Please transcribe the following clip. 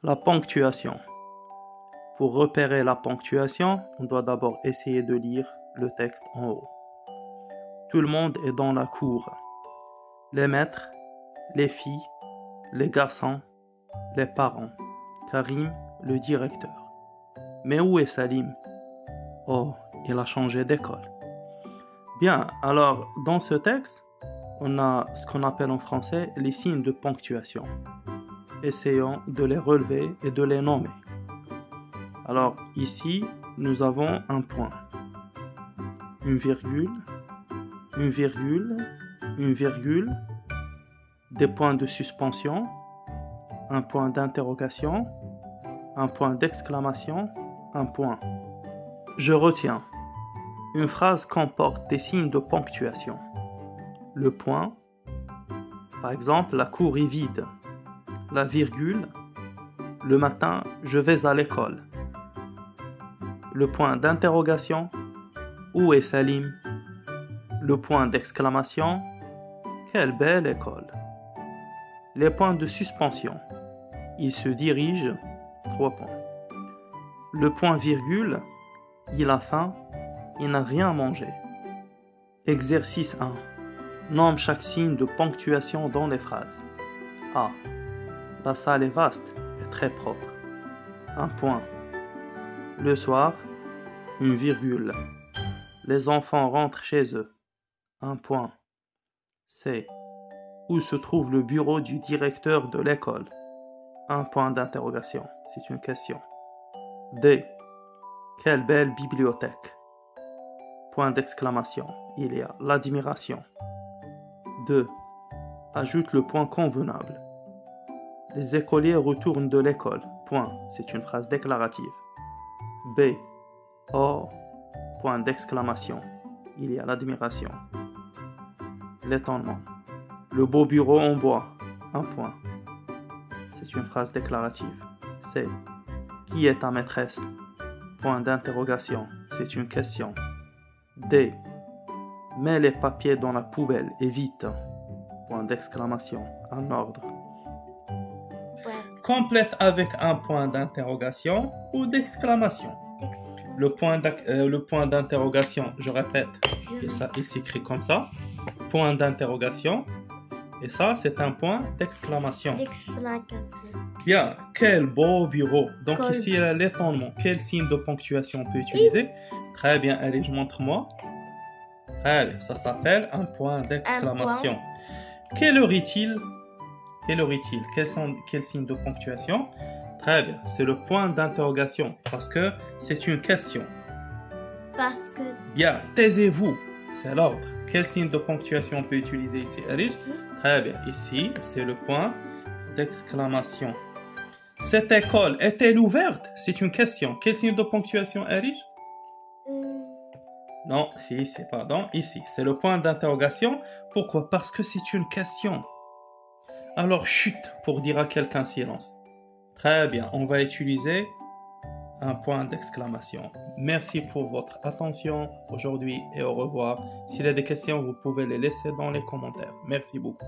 La ponctuation. Pour repérer la ponctuation, on doit d'abord essayer de lire le texte en haut. Tout le monde est dans la cour. Les maîtres, les filles, les garçons, les parents. Karim, le directeur. Mais où est Salim? Oh, il a changé d'école. Bien, alors dans ce texte, on a ce qu'on appelle en français les signes de ponctuation. Essayons de les relever et de les nommer. Alors ici, nous avons un point, une virgule, une virgule, une virgule, des points de suspension, un point d'interrogation, un point d'exclamation, un point. Je retiens. Une phrase comporte des signes de ponctuation. Le point, par exemple, la cour est vide. La virgule, le matin, je vais à l'école. Le point d'interrogation, où est Salim? Le point d'exclamation, quelle belle école. Les points de suspension, il se dirige, 3 points. Le point virgule, il a faim, il n'a rien mangé. Exercice 1. Nomme chaque signe de ponctuation dans les phrases. A. La salle est vaste et très propre. Un point. Le soir, une virgule. Les enfants rentrent chez eux. Un point. C. Où se trouve le bureau du directeur de l'école? Un point d'interrogation. C'est une question. D. Quelle belle bibliothèque! Point d'exclamation. Il y a l'admiration. 2. Ajoute le point convenable. Les écoliers retournent de l'école. Point. C'est une phrase déclarative. B. Oh! Point d'exclamation. Il y a l'admiration. L'étonnement. Le beau bureau en bois. Un point. C'est une phrase déclarative. C. Qui est ta maîtresse? Point d'interrogation. C'est une question. D. Mets les papiers dans la poubelle et vite. Point d'exclamation. En ordre. Complète avec un point d'interrogation ou d'exclamation. Le point d'interrogation, je répète, et ça, il s'écrit comme ça. Point d'interrogation. Et ça, c'est un point d'exclamation. Bien, quel beau bureau. Donc ici, il y a l'étonnement. Quel signe de ponctuation on peut utiliser? Très bien, allez, je montre-moi. Très bien, ça s'appelle un point d'exclamation. Quelle heure est-il? Quelle heure est-il? Quel signe de ponctuation? Très bien, c'est le point d'interrogation parce que c'est une question. Parce que... Bien, taisez-vous, c'est l'ordre. Quel signe de ponctuation on peut utiliser ici? Allez, très bien, ici, c'est le point d'exclamation. Cette école est-elle ouverte? C'est une question. Quel signe de ponctuation, Erich? Non, si, c'est pardon, ici, c'est le point d'interrogation. Pourquoi? Parce que c'est une question. Alors, chut, pour dire à quelqu'un silence. Très bien, on va utiliser un point d'exclamation. Merci pour votre attention aujourd'hui et au revoir. S'il y a des questions, vous pouvez les laisser dans les commentaires. Merci beaucoup.